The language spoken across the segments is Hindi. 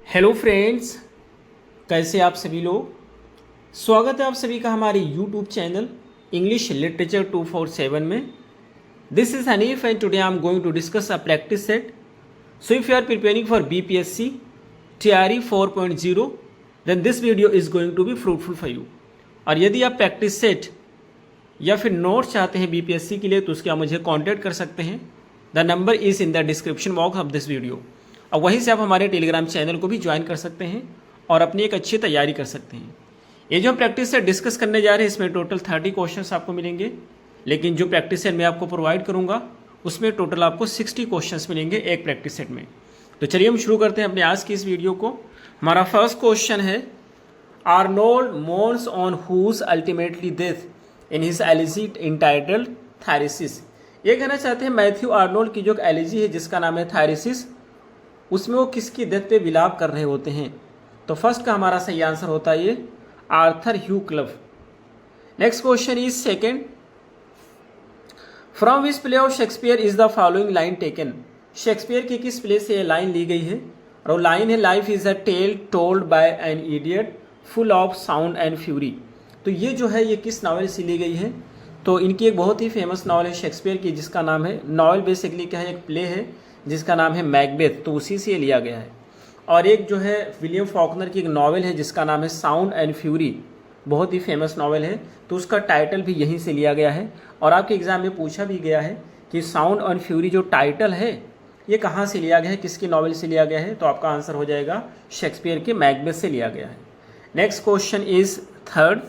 हेलो फ्रेंड्स, कैसे आप सभी लोग। स्वागत है आप सभी का हमारे यूट्यूब चैनल इंग्लिश लिटरेचर 247 में। This is Hanif and today I am going to discuss a practice set. So if you are preparing for BPSC TRE 4.0 then this video is going to be fruitful for you. और यदि आप प्रैक्टिस सेट या फिर नोट्स चाहते हैं बीपीएससी के लिए तो उसके आप मुझे कॉन्टैक्ट कर सकते हैं। The number is in the description box of this video. और वहीं से आप हमारे टेलीग्राम चैनल को भी ज्वाइन कर सकते हैं और अपनी एक अच्छी तैयारी कर सकते हैं। ये जो हम प्रैक्टिस सेट डिस्कस करने जा रहे हैं इसमें टोटल 30 क्वेश्चंस आपको मिलेंगे, लेकिन जो प्रैक्टिस सेट मैं आपको प्रोवाइड करूंगा उसमें टोटल आपको 60 क्वेश्चंस मिलेंगे एक प्रैक्टिस सेट में। तो चलिए हम शुरू करते हैं अपने आज की इस वीडियो को। हमारा फर्स्ट क्वेश्चन है, Arnold mourns on whose ultimately death in his elegy entitled Thyrsis. ये कहना चाहते हैं मैथ्यू आर्नोल्ड की जो एलिजी है जिसका नाम है थायरिसिस, उसमें वो किसकी डेथ पे विलाप कर रहे होते हैं। तो फर्स्ट का हमारा सही आंसर होता है ये Arthur Hugh Clough. Next question is second, from which play of Shakespeare is the following line taken. Shakespeare की किस प्ले से ये लाइन ली गई है और वो लाइन है, life is a tale told by an idiot full of sound and fury. तो ये जो है ये किस नॉवेल से ली गई है। तो इनकी एक बहुत ही फेमस नॉवल है शेक्सपियर की जिसका नाम है, नॉवल बेसिकली क्या है, एक प्ले है जिसका नाम है मैकबेथ, तो उसी से लिया गया है। और एक जो है विलियम फॉकनर की एक नॉवेल है जिसका नाम है साउंड एंड फ्यूरी, बहुत ही फेमस नॉवेल है, तो उसका टाइटल भी यहीं से लिया गया है। और आपके एग्जाम में पूछा भी गया है कि साउंड एंड फ्यूरी जो टाइटल है ये कहाँ से लिया गया है, किसकी नॉवेल से लिया गया है। तो आपका आंसर हो जाएगा शेक्सपियर के मैकबेथ से लिया गया है। Next question is third,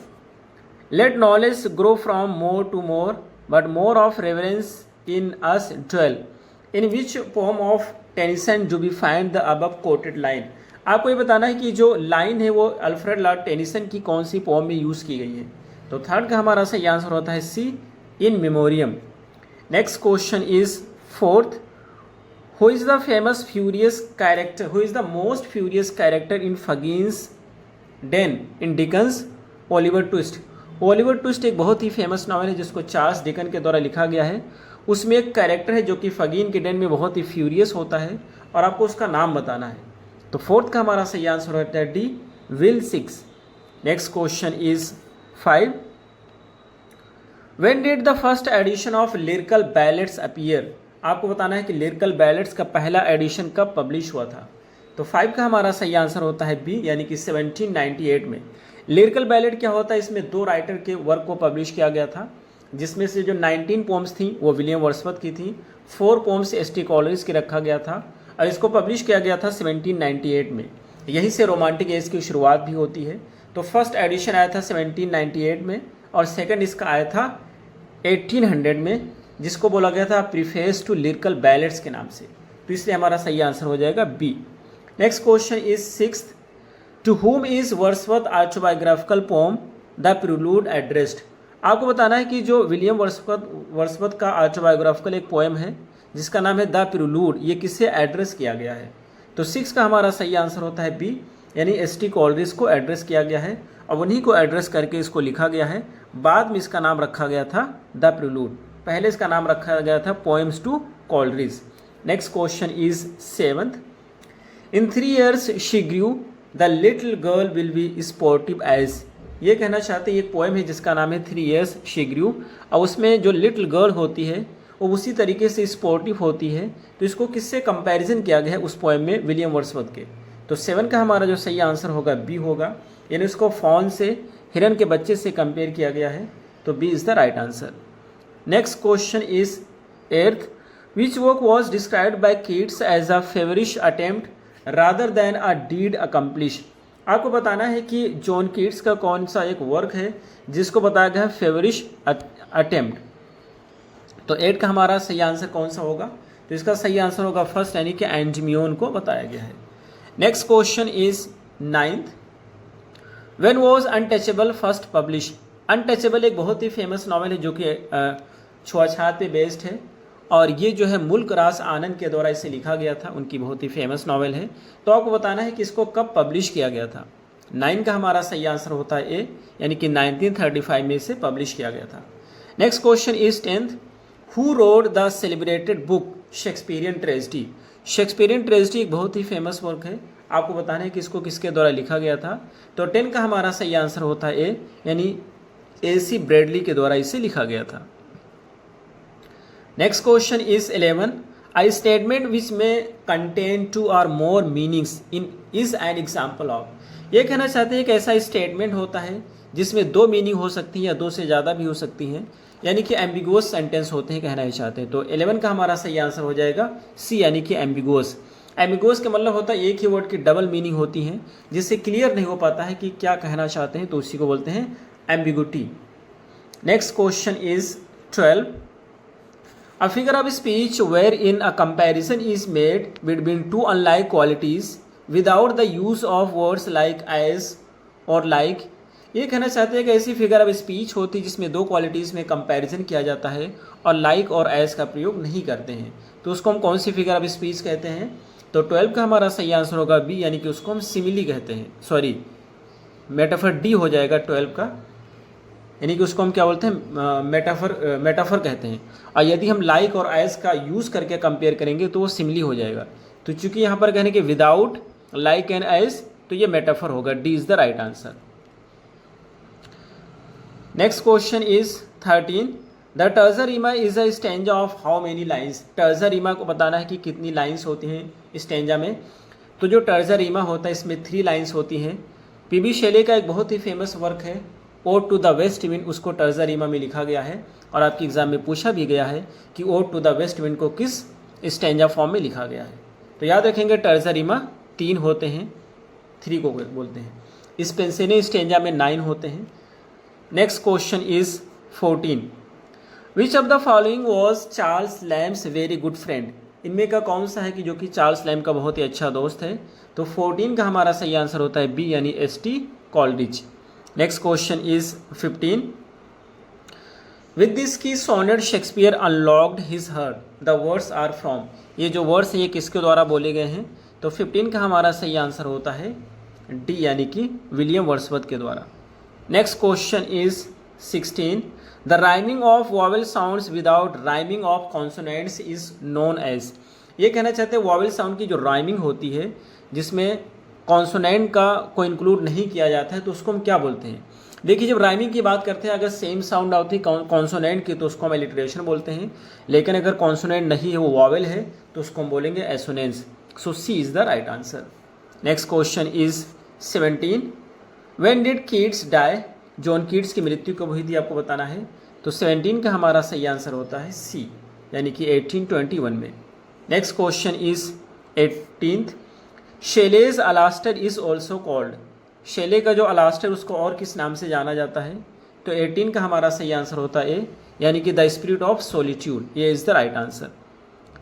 let knowledge grow from more to more but more of reverence in us dwell. In which poem of Tennyson do be find the above quoted line. आपको ये बताना है कि जो लाइन है वो अल्फ्रेड लॉर्ड टेनिसन की कौन सी पोम में यूज़ की गई है। तो थर्ड का हमारा सही आंसर होता है C, In Memoriam. Next question is fourth, who is the famous furious character, who is the most furious character in Fagin's den in Dickens Oliver Twist. Oliver Twist एक बहुत ही फेमस नॉवल है जिसको चार्ल्स डिकन के द्वारा लिखा गया है। उसमें एक कैरेक्टर है जो कि फगीन के डेन में बहुत ही फ्यूरियस होता है और आपको उसका नाम बताना है। तो फोर्थ का हमारा सही आंसर होता है D, will six. Next question is 5, when did the first edition of lyrical ballads appear. आपको बताना है कि लिरिकल बैलेट्स का पहला एडिशन कब पब्लिश हुआ था। तो 5 का हमारा सही आंसर होता है बी, यानी कि 1798 में। लिरिकल बैलेट क्या होता है, इसमें 2 राइटर के वर्क को पब्लिश किया गया था, जिसमें से जो 19 पोम्स थी वो विलियम वर्ड्सवर्थ की थी, 4 पोम्स एस.टी. कॉलरिज की रखा गया था और इसको पब्लिश किया गया था 1798 में। यहीं से रोमांटिक एज की शुरुआत भी होती है। तो फर्स्ट एडिशन आया था 1798 में और सेकंड इसका आया था 1800 में, जिसको बोला गया था प्रीफेस टू लिरिकल बैलेट्स के नाम से। तो इसलिए हमारा सही आंसर हो जाएगा B. Next question is sixth, to whom is Wordsworth autobiographical poem the Prelude addressed. आपको बताना है कि जो विलियम वर्ड्सवर्थ का ऑटोबायोग्राफिकल एक पोएम है जिसका नाम है द प्रीलूड, ये किससे एड्रेस किया गया है। तो 6 का हमारा सही आंसर होता है बी, यानी एस.टी. कॉलरिज को एड्रेस किया गया है और उन्हीं को एड्रेस करके इसको लिखा गया है। बाद में इसका नाम रखा गया था द प्रीलूड, पहले इसका नाम रखा गया था poems to Coleridge. Next question is 7th, in 3 years she grew the little girl will be sportive age. ये कहना चाहते हैं एक पोएम है जिसका नाम है 3 years शी ग्रू, और उसमें जो लिटिल गर्ल होती है वो उसी तरीके से स्पोर्टिव होती है। तो इसको किससे कंपैरिजन किया गया है उस पोएम में, विलियम वर्ड्सवर्थ के। तो 7 का हमारा जो सही आंसर होगा बी होगा, यानी उसको फॉन से, हिरन के बच्चे से कंपेयर किया गया है। तो B is the right answer. Next question is 8th, which work was described by Keats as a feverish attempt rather than a deed accomplish. आपको बताना है कि जॉन कीट्स का कौन सा एक वर्क है जिसको बताया गया है फेवरिश अटेम्प्ट। तो 8 का हमारा सही आंसर कौन सा होगा। तो इसका सही आंसर होगा फर्स्ट, यानी कि एंडमियोन को बताया गया है। Next question is 9th, when was untouchable first publish. Untouchable एक बहुत ही फेमस नॉवल है जो कि छुआछात पे बेस्ड है और ये जो है मुल्क रास आनंद के द्वारा इसे लिखा गया था, उनकी बहुत ही फेमस नॉवेल है। तो आपको बताना है कि इसको कब पब्लिश किया गया था। 9 का हमारा सही आंसर होता है ए, यानी कि 1935 में इसे पब्लिश किया गया था। Next question is 10th, who wrote the celebrated book Shakespearean tragedy. Shakespearean tragedy एक बहुत ही फेमस वर्क है आपको बताना है कि इसको किसके द्वारा लिखा गया था। तो 10 का हमारा सही आंसर होता है ए, यानी AC ब्रैडली के द्वारा इसे लिखा गया था। Next question is 11, a statement which may contain 2 or more meanings in is an example of। ये कहना चाहते हैं कि ऐसा स्टेटमेंट होता है जिसमें 2 मीनिंग हो सकती हैं या 2 से ज़्यादा भी हो सकती हैं, यानी कि एम्बिगुअस सेंटेंस होते हैं, कहना ही चाहते हैं। तो 11 का हमारा सही आंसर हो जाएगा सी, यानी कि एम्बिगुअस। एम्बिगुअस का मतलब होता है एक ही वर्ड की डबल मीनिंग होती हैं, जिससे क्लियर नहीं हो पाता है कि क्या कहना चाहते हैं, तो उसी को बोलते हैं ambiguity. Next question is 12, a figure of speech wherein a comparison is made between two unlike qualities without the use of words like as or like। ये कहना चाहते हैं कि ऐसी फिगर ऑफ स्पीच होती है जिसमें 2 क्वालिटीज़ में कंपैरिजन किया जाता है और लाइक और एज का प्रयोग नहीं करते हैं, तो उसको हम कौन सी फिगर ऑफ स्पीच कहते हैं। तो 12 का हमारा सही आंसर होगा बी, यानी कि उसको हम सिमिली कहते हैं, सॉरी मेटाफर डी हो जाएगा 12 का, यानी कि उसको हम क्या बोलते हैं, मेटाफर कहते हैं। और यदि हम लाइक और एज का यूज़ करके कंपेयर करेंगे तो वो सिमिली हो जाएगा। तो चूंकि यहाँ पर कहने कि विदाउट लाइक एंड एज, तो ये मेटाफर होगा, D is the right answer. Next question is 13, the terza rima is a stanza of how many lines. Terza rima को बताना है कि कितनी लाइन्स होती हैं स्टेंजा में। तो जो टर्जर रीमा होता है इसमें 3 लाइन्स होती हैं। पीबी शेले का एक बहुत ही फेमस वर्क है ode to the west wind, उसको टर्जर रीमा में लिखा गया है और आपके एग्जाम में पूछा भी गया है कि ode to the west wind को किस स्टेंजा फॉर्म में लिखा गया है। तो याद रखेंगे टर्जर रीमा 3 होते हैं, 3 को बोलते हैं। स्पेंसेने स्टेंजा में 9 होते हैं। Next question is 14, which of the following was Charles Lamb's very good friend. इनमें का कौन सा है कि जो कि चार्ल्स लैम्प का बहुत ही अच्छा दोस्त है। तो 14 का हमारा सही आंसर होता है बी, यानी ST Coleridge. Next question is 15, with this key sonnet Shakespeare unlocked his heart, the words are from. ये जो वर्ड्स हैं ये किसके द्वारा बोले गए हैं। तो 15 का हमारा सही आंसर होता है डी, यानी कि विलियम वर्ड्सवर्थ के द्वारा। Next question is 16, the rhyming of vowel sounds without rhyming of consonants is known as. ये कहना चाहते हैं वॉवेल साउंड की जो राइमिंग होती है जिसमें कॉन्सोनेंट का को इंक्लूड नहीं किया जाता है, तो उसको हम क्या बोलते हैं। देखिए जब राइमिंग की बात करते हैं, अगर सेम साउंड आती है कॉन्सोनेंट की तो उसको हम एलिट्रेशन बोलते हैं, लेकिन अगर कॉन्सोनेंट नहीं है, वो वॉवेल है, तो उसको हम बोलेंगे assonance. So C is the right answer. Next question is 17, when did Keats die. John Keats की मृत्यु कब हुई थी आपको बताना है। तो 17 का हमारा सही आंसर होता है सी, यानी कि 1821 में। Next question is 18th, Shelley's Alastor is also called. Shelley का जो अलास्टर उसको और किस नाम से जाना जाता है। तो 18 का हमारा सही आंसर होता है ए, यानी कि द स्पिरिट ऑफ सोलिट्यूड। ये is the right answer.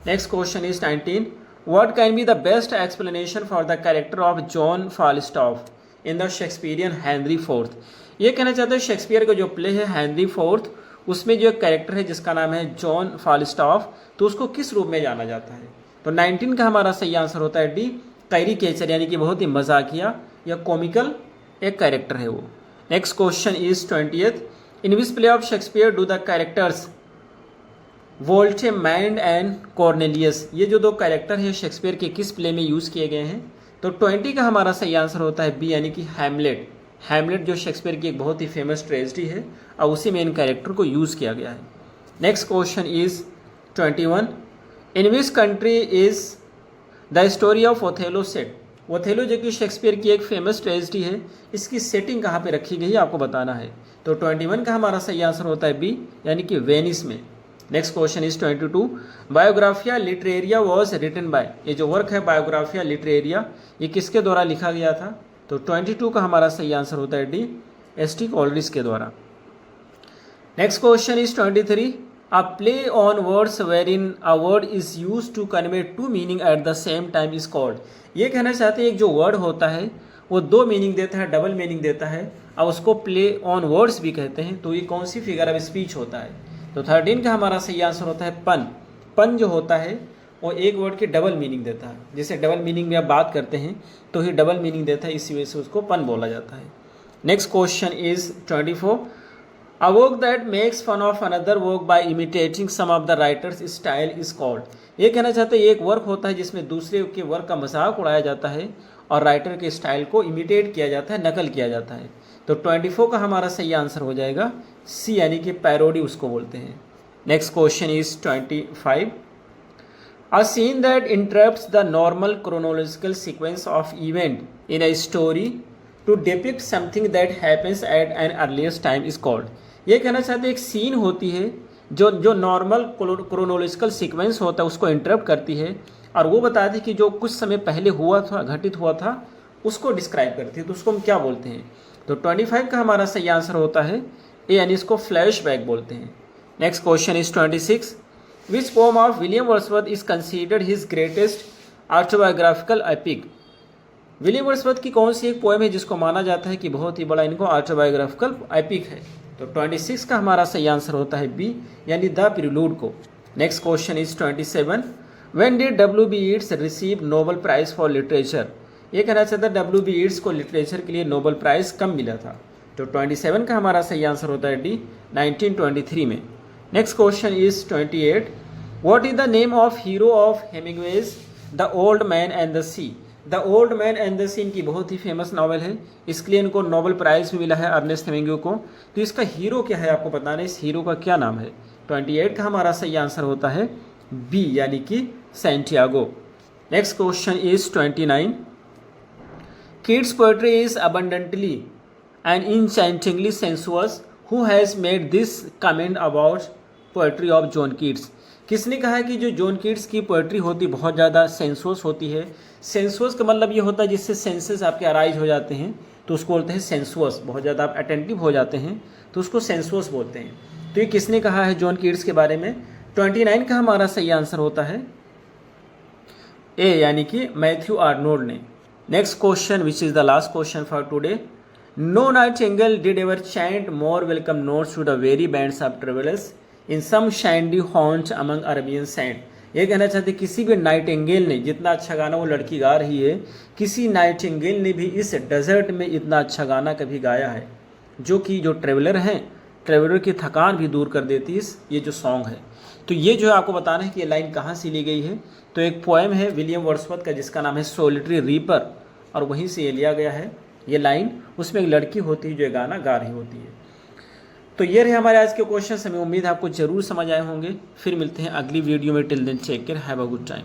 Next question is 19, what can be the best explanation for the character of John Falstaff in the Shakespearean Henry Fourth. ये कहना चाहते हैं शेक्सपियर का जो प्ले है हेनरी फोर्थ, उसमें जो एक कैरेक्टर है जिसका नाम है जॉन फाल्स्टॉफ, तो उसको किस रूप में जाना जाता है। तो 19 का हमारा सही आंसर होता है डी, कैरिकेचर, यानी कि बहुत ही मजाकिया या कॉमिकल एक कैरेक्टर है वो। Next question is 20th, in which play of Shakespeare do the characters Voltemand and Cornelius. ये जो 2 कैरेक्टर हैं शेक्सपियर के किस प्ले में यूज़ किए गए हैं। तो 20 का हमारा सही आंसर होता है बी, यानी कि हैमलेट। हैमलेट जो शेक्सपियर की एक बहुत ही फेमस ट्रेजेडी है और उसी में इन कैरेक्टर को यूज़ किया गया है। Next question is 21, in which country is the story of Othello set. Othello जो कि शेक्सपियर की एक फेमस ट्रेजेडी है, इसकी सेटिंग कहाँ पे रखी गई है आपको बताना है। तो 21 का हमारा सही आंसर होता है बी, यानी कि वेनिस में। Next question is 22, biographia literaria was written by. ये जो वर्क है बायोग्राफिया लिटरेरिया, ये किसके द्वारा लिखा गया था। तो 22 का हमारा सही आंसर होता है डी, ST कॉलरिज के द्वारा। Next question is 23, a play on words wherein a word is used to convey 2 meaning at the same time is called। ये कहना चाहते हैं एक जो वर्ड होता है वो 2 मीनिंग देता है, डबल मीनिंग देता है, और उसको प्ले ऑन वर्ड्स भी कहते हैं। तो ये कौन सी फिगर ऑफ स्पीच होता है। तो 13 का हमारा सही आंसर होता है पन। पन जो होता है वो एक वर्ड की डबल मीनिंग देता है। जैसे डबल मीनिंग में आप बात करते हैं तो ही डबल मीनिंग देता है, इसी वजह से उसको पन बोला जाता है। Next question is 24, a work that makes fun of another work by imitating some of the writer's style is called। ये कहना चाहते हैं एक वर्क होता है जिसमें दूसरे के वर्क का मजाक उड़ाया जाता है और राइटर के स्टाइल को इमिटेट किया जाता है, नकल किया जाता है। तो 24 का हमारा सही आंसर हो जाएगा सी, यानी कि पैरोडी उसको बोलते हैं। Next question is 25. A scene that interrupts the normal chronological sequence of event in a story to depict something that happens at an earliest time is called. ये कहना चाहते हैं एक सीन होती है जो नॉर्मल क्रोनोलॉजिकल सीक्वेंस होता है उसको इंटरप्ट करती है और वो बताती है कि जो कुछ समय पहले हुआ था, घटित हुआ था, उसको डिस्क्राइब करती है। तो उसको हम क्या बोलते हैं? तो 25 का हमारा सही आंसर होता है ए, यानी इसको फ्लैशबैक बोलते हैं। Next question is 26. Which poem of William Wordsworth is considered his greatest autobiographical epic? William Wordsworth की कौन सी एक पोएम है जिसको माना जाता है कि बहुत ही बड़ा इनको ऑटोबायोग्राफिकल एपिक है? तो 26 का हमारा सही आंसर होता है बी, यानी द प्रिलूड को। Next question is 27. When did W.B. Yeats receive Nobel prize for literature? ये कहना चाहता है W.B. Yeats को लिटरेचर के लिए नोबेल प्राइज कब मिला था? तो 27 का हमारा सही आंसर होता है डी, 1923 में। Next question is 28. What is the name of hero of Hemingway's The Old Man and the Sea? The Old Man and the Sea इनकी बहुत ही फेमस नावल है, इसके लिए इनको नोबेल प्राइज भी मिला है अर्नेस्ट हेमिंग्वे को। तो इसका हीरो क्या है आपको बताना है, इस हीरो का क्या नाम है? 28 का हमारा सही आंसर होता है बी, यानी कि Santiago. Next question is 29. Keats' poetry is abundantly and enchantingly sensuous. Who has made this comment about poetry of John Keats? किसने कहा है कि जो जॉन कीट्स की पोएट्री होती बहुत ज़्यादा सेंसुअस होती है? सेंसुअस का मतलब ये होता है जिससे सेंसेस आपके अराइज हो जाते हैं, तो उसको बोलते हैं सेंसुअस। बहुत ज़्यादा आप अटेंटिव हो जाते हैं तो उसको सेंसुअस बोलते हैं। तो ये किसने कहा है जॉन कीट्स के बारे में? 29 का हमारा सही आंसर होता है ए, यानी कि मैथ्यू आर्नोल्ड ने। Next question which is the last question for today. No nightingale did ever chant more welcome notes to the very bands of travellers in some shady haunt among Arabian sand. ये कहना चाहते किसी भी नाइटिंगेल ने, जितना अच्छा गाना वो लड़की गा रही है, किसी नाइटिंगेल ने भी इस डेजर्ट में इतना अच्छा गाना कभी गाया है, जो कि जो ट्रेवलर हैं, ट्रेवलर की थकान भी दूर कर देती है ये जो सॉन्ग है। तो ये जो है आपको बताना है कि ये लाइन कहाँ से ली गई है। तो एक पोएम है विलियम वर्ड्सवर्थ का जिसका नाम है सोलिटरी रीपर, और वहीं से ये लिया गया है ये लाइन। उसमें एक लड़की होती है जो गाना गा रही होती है। तो ये रहे हमारे आज के क्वेश्चन। हमें उम्मीद है आपको जरूर समझ आए होंगे। फिर मिलते हैं अगली वीडियो में। Till then take care, have a good time.